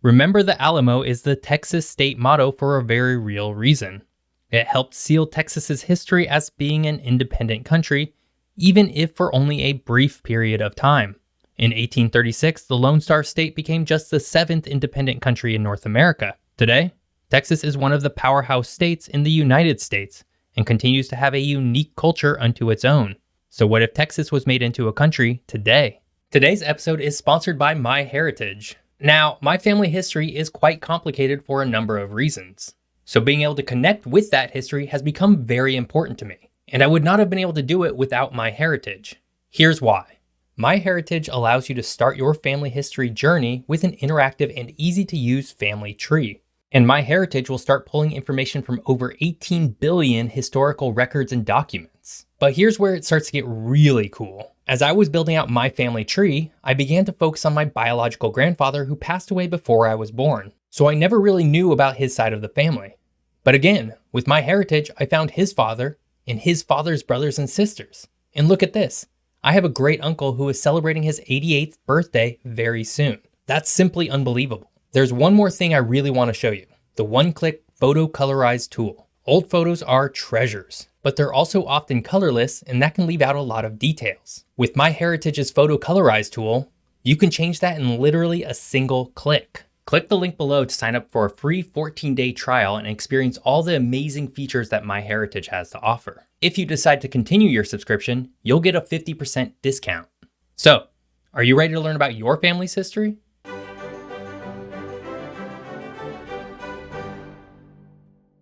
Remember, the Alamo is the Texas state motto for a very real reason. It helped seal Texas's history as being an independent country, even if for only a brief period of time. In 1836, the Lone Star State became just the 7th independent country in North America. Today, Texas is one of the powerhouse states in the United States and continues to have a unique culture unto its own. So what if Texas was made into a country today? Today's episode is sponsored by MyHeritage. Now, my family history is quite complicated for a number of reasons. So being able to connect with that history has become very important to me, and I would not have been able to do it without MyHeritage. Here's why. MyHeritage allows you to start your family history journey with an interactive and easy-to-use family tree. And MyHeritage will start pulling information from over 18 billion historical records and documents. But here's where it starts to get really cool. As I was building out my family tree, I began to focus on my biological grandfather who passed away before I was born. So I never really knew about his side of the family. But again, with MyHeritage, I found his father and his father's brothers and sisters. And look at this. I have a great uncle who is celebrating his 88th birthday very soon. That's simply unbelievable. There's one more thing I really want to show you. The one-click photo colorize tool. Old photos are treasures, but they're also often colorless, and that can leave out a lot of details. With MyHeritage's photo colorize tool, you can change that in literally a single click. Click the link below to sign up for a free 14-day trial and experience all the amazing features that MyHeritage has to offer. If you decide to continue your subscription, you'll get a 50% discount. So, are you ready to learn about your family's history?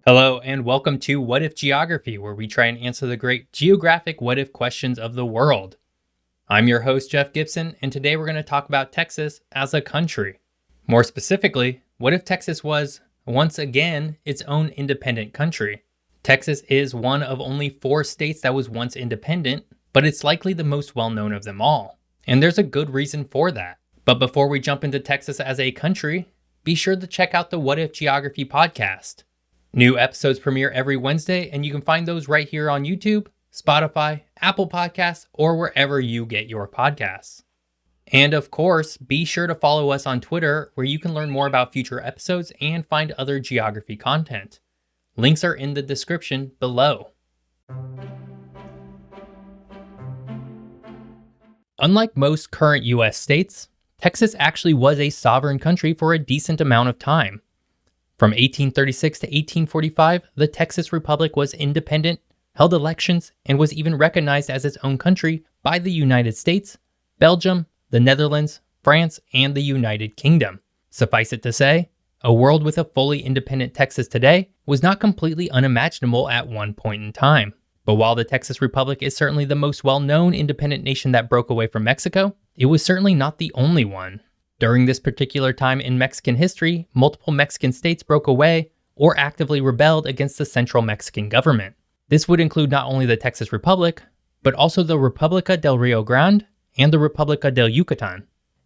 Hello, and welcome to What If Geography, where we try and answer the great geographic what if questions of the world. I'm your host, Jeff Gibson, and today we're going to talk about Texas as a country. More specifically, what if Texas was, once again, its own independent country? Texas is one of only 4 states that was once independent, but it's likely the most well-known of them all. And there's a good reason for that. But before we jump into Texas as a country, be sure to check out the What If Geography podcast. New episodes premiere every Wednesday, and you can find those right here on YouTube, Spotify, Apple Podcasts, or wherever you get your podcasts. And of course, be sure to follow us on Twitter, where you can learn more about future episodes and find other geography content. Links are in the description below. Unlike most current US states, Texas actually was a sovereign country for a decent amount of time. From 1836 to 1845, the Texas Republic was independent, held elections, and was even recognized as its own country by the United States, Belgium, the Netherlands, France, and the United Kingdom. Suffice it to say, a world with a fully independent Texas today was not completely unimaginable at one point in time. But while the Texas Republic is certainly the most well-known independent nation that broke away from Mexico, it was certainly not the only one. During this particular time in Mexican history, multiple Mexican states broke away or actively rebelled against the central Mexican government. This would include not only the Texas Republic, but also the República del Rio Grande and the República del Yucatán.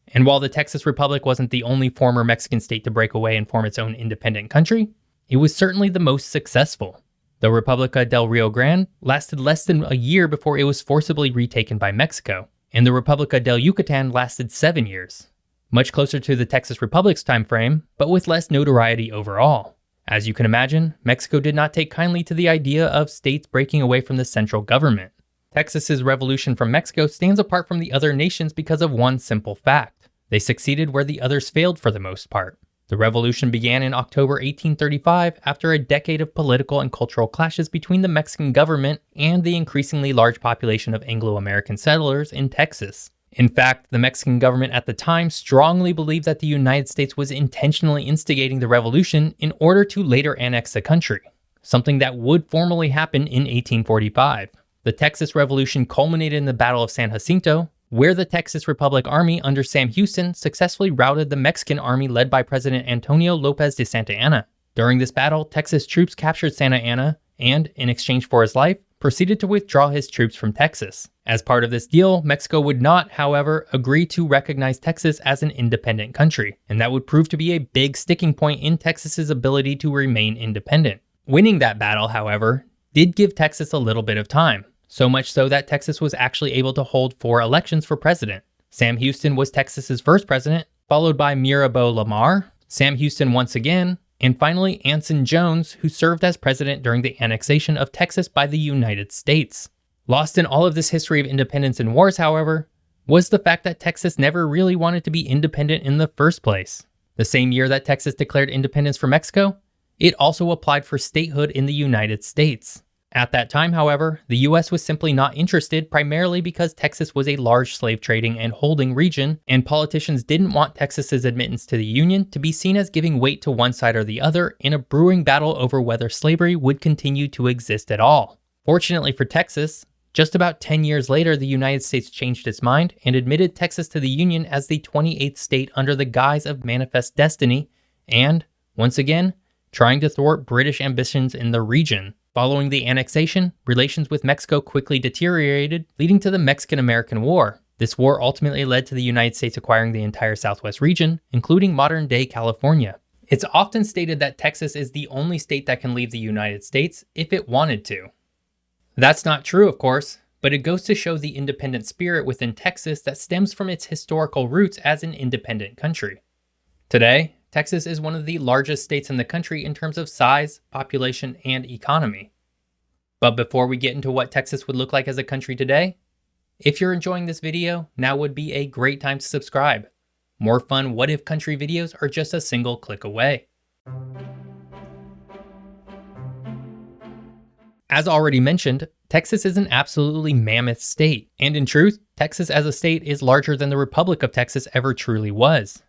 And while the Texas Republic wasn't the only former Mexican state to break away and form its own independent country, it was certainly the most successful. The República del Rio Grande lasted less than a year before it was forcibly retaken by Mexico, and the República del Yucatán lasted 7 years. Much closer to the Texas Republic's time frame, but with less notoriety overall. As you can imagine, Mexico did not take kindly to the idea of states breaking away from the central government. Texas's revolution from Mexico stands apart from the other nations because of one simple fact. They succeeded where the others failed for the most part. The revolution began in October 1835 after a decade of political and cultural clashes between the Mexican government and the increasingly large population of Anglo-American settlers in Texas. In fact, the Mexican government at the time strongly believed that the United States was intentionally instigating the revolution in order to later annex the country, something that would formally happen in 1845. The Texas Revolution culminated in the Battle of San Jacinto, where the Texas Republic Army under Sam Houston successfully routed the Mexican army led by President Antonio Lopez de Santa Anna. During this battle, Texas troops captured Santa Anna and, in exchange for his life, proceeded to withdraw his troops from Texas. As part of this deal, Mexico would not, however, agree to recognize Texas as an independent country, and that would prove to be a big sticking point in Texas's ability to remain independent. Winning that battle, however, did give Texas a little bit of time, so much so that Texas was actually able to hold 4 elections for president. Sam Houston was Texas's first president, followed by Mirabeau Lamar, Sam Houston once again, and finally Anson Jones, who served as president during the annexation of Texas by the United States. Lost in all of this history of independence and wars, however, was the fact that Texas never really wanted to be independent in the first place. The same year that Texas declared independence from Mexico, it also applied for statehood in the United States. At that time, however, the US was simply not interested, primarily because Texas was a large slave trading and holding region, and politicians didn't want Texas's admittance to the Union to be seen as giving weight to one side or the other in a brewing battle over whether slavery would continue to exist at all. Fortunately for Texas, just about 10 years later, the United States changed its mind and admitted Texas to the Union as the 28th state under the guise of Manifest Destiny, and, once again, trying to thwart British ambitions in the region. Following the annexation, relations with Mexico quickly deteriorated, leading to the Mexican-American War. This war ultimately led to the United States acquiring the entire Southwest region, including modern-day California. It's often stated that Texas is the only state that can leave the United States if it wanted to. That's not true, of course, but it goes to show the independent spirit within Texas that stems from its historical roots as an independent country. Today, Texas is one of the largest states in the country in terms of size, population, and economy. But before we get into what Texas would look like as a country today, if you're enjoying this video, now would be a great time to subscribe. More fun what if country videos are just a single click away. As already mentioned, Texas is an absolutely mammoth state, and in truth, Texas as a state is larger than the Republic of Texas ever truly was.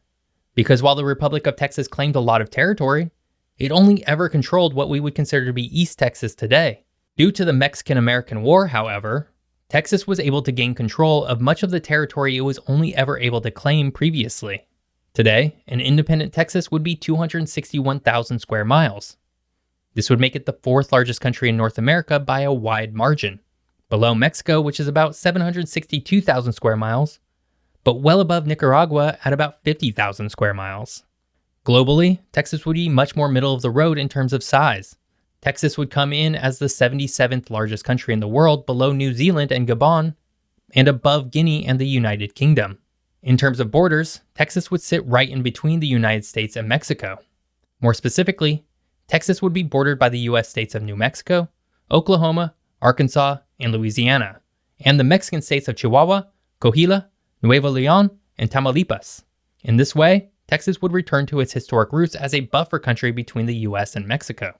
Because while the Republic of Texas claimed a lot of territory, it only ever controlled what we would consider to be East Texas today. Due to the Mexican-American War, however, Texas was able to gain control of much of the territory it was only ever able to claim previously. Today, an independent Texas would be 261,000 square miles. This would make it the fourth largest country in North America by a wide margin, below Mexico, which is about 762,000 square miles, but well above Nicaragua at about 50,000 square miles. Globally, Texas would be much more middle of the road in terms of size. Texas would come in as the 77th largest country in the world, below New Zealand and Gabon, and above Guinea and the United Kingdom. In terms of borders, Texas would sit right in between the United States and Mexico. More specifically, Texas would be bordered by the US states of New Mexico, Oklahoma, Arkansas, and Louisiana, and the Mexican states of Chihuahua, Coahuila, Nuevo León, and Tamaulipas. In this way, Texas would return to its historic roots as a buffer country between the US and Mexico.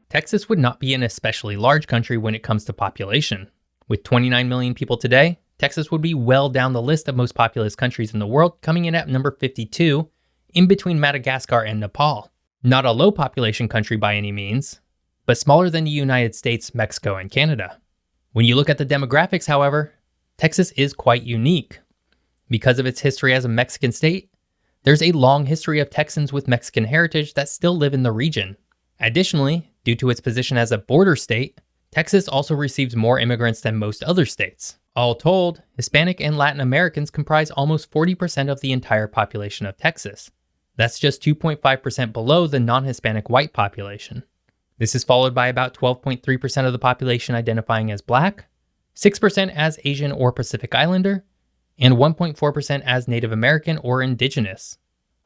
Texas would not be an especially large country when it comes to population. With 29 million people today, Texas would be well down the list of most populous countries in the world, coming in at number 52, in between Madagascar and Nepal. Not a low population country by any means, but smaller than the United States, Mexico, and Canada. When you look at the demographics, however, Texas is quite unique. Because of its history as a Mexican state, there's a long history of Texans with Mexican heritage that still live in the region. Additionally, due to its position as a border state, Texas also receives more immigrants than most other states. All told, Hispanic and Latin Americans comprise almost 40% of the entire population of Texas. That's just 2.5% below the non-Hispanic white population. This is followed by about 12.3% of the population identifying as Black, 6% as Asian or Pacific Islander, and 1.4% as Native American or Indigenous.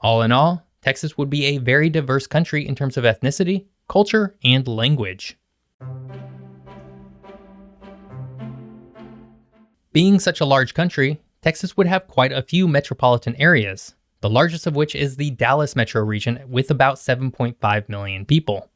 All in all, Texas would be a very diverse country in terms of ethnicity, culture, and language. Being such a large country, Texas would have quite a few metropolitan areas, the largest of which is the Dallas metro region with about 7.5 million people.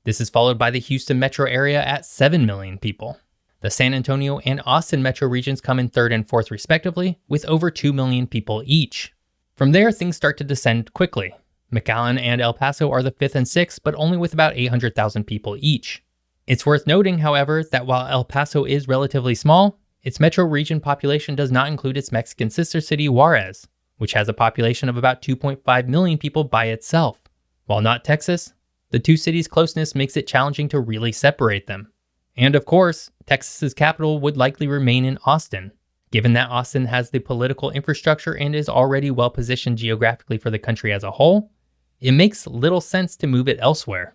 This is followed by the Houston metro area at 7 million people. The San Antonio and Austin metro regions come in third and fourth respectively, with over 2 million people each. From there, things start to descend quickly. McAllen and El Paso are the fifth and sixth, but only with about 800,000 people each. It's worth noting, however, that while El Paso is relatively small, its metro region population does not include its Mexican sister city, Juarez, which has a population of about 2.5 million people by itself. While not Texas, the two cities' closeness makes it challenging to really separate them. And of course, Texas's capital would likely remain in Austin. Given that Austin has the political infrastructure and is already well positioned geographically for the country as a whole, it makes little sense to move it elsewhere.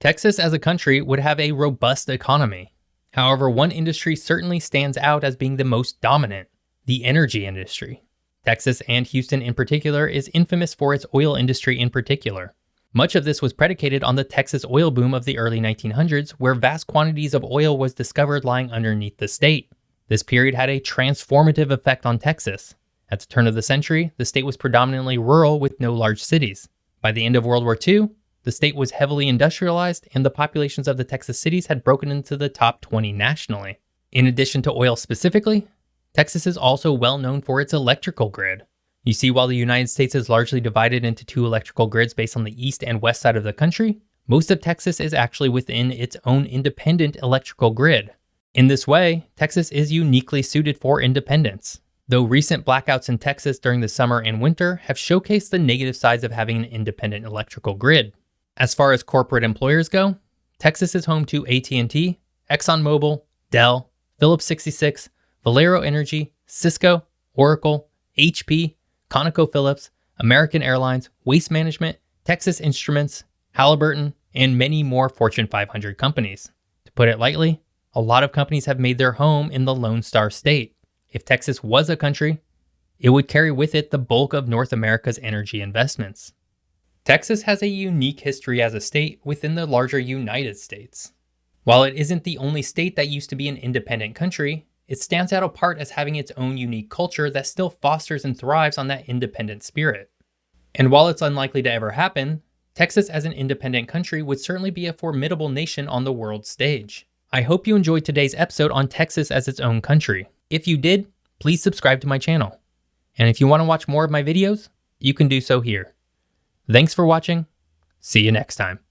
Texas as a country would have a robust economy. However, one industry certainly stands out as being the most dominant: the energy industry. Texas, and Houston in particular, is infamous for its oil industry in particular. Much of this was predicated on the Texas oil boom of the early 1900s, where vast quantities of oil was discovered lying underneath the state. This period had a transformative effect on Texas. At the turn of the century, the state was predominantly rural with no large cities. By the end of World War II, the state was heavily industrialized, and the populations of the Texas cities had broken into the top 20 nationally. In addition to oil specifically, Texas is also well known for its electrical grid. You see, while the United States is largely divided into two electrical grids based on the east and west side of the country, most of Texas is actually within its own independent electrical grid. In this way, Texas is uniquely suited for independence, though recent blackouts in Texas during the summer and winter have showcased the negative sides of having an independent electrical grid. As far as corporate employers go, Texas is home to AT&T, ExxonMobil, Dell, Phillips 66, Valero Energy, Cisco, Oracle, HP, ConocoPhillips, American Airlines, Waste Management, Texas Instruments, Halliburton, and many more Fortune 500 companies. To put it lightly, a lot of companies have made their home in the Lone Star State. If Texas was a country, it would carry with it the bulk of North America's energy investments. Texas has a unique history as a state within the larger United States. While it isn't the only state that used to be an independent country, it stands out apart as having its own unique culture that still fosters and thrives on that independent spirit. And while it's unlikely to ever happen, Texas as an independent country would certainly be a formidable nation on the world stage. I hope you enjoyed today's episode on Texas as its own country. If you did, please subscribe to my channel. And if you want to watch more of my videos, you can do so here. Thanks for watching. See you next time.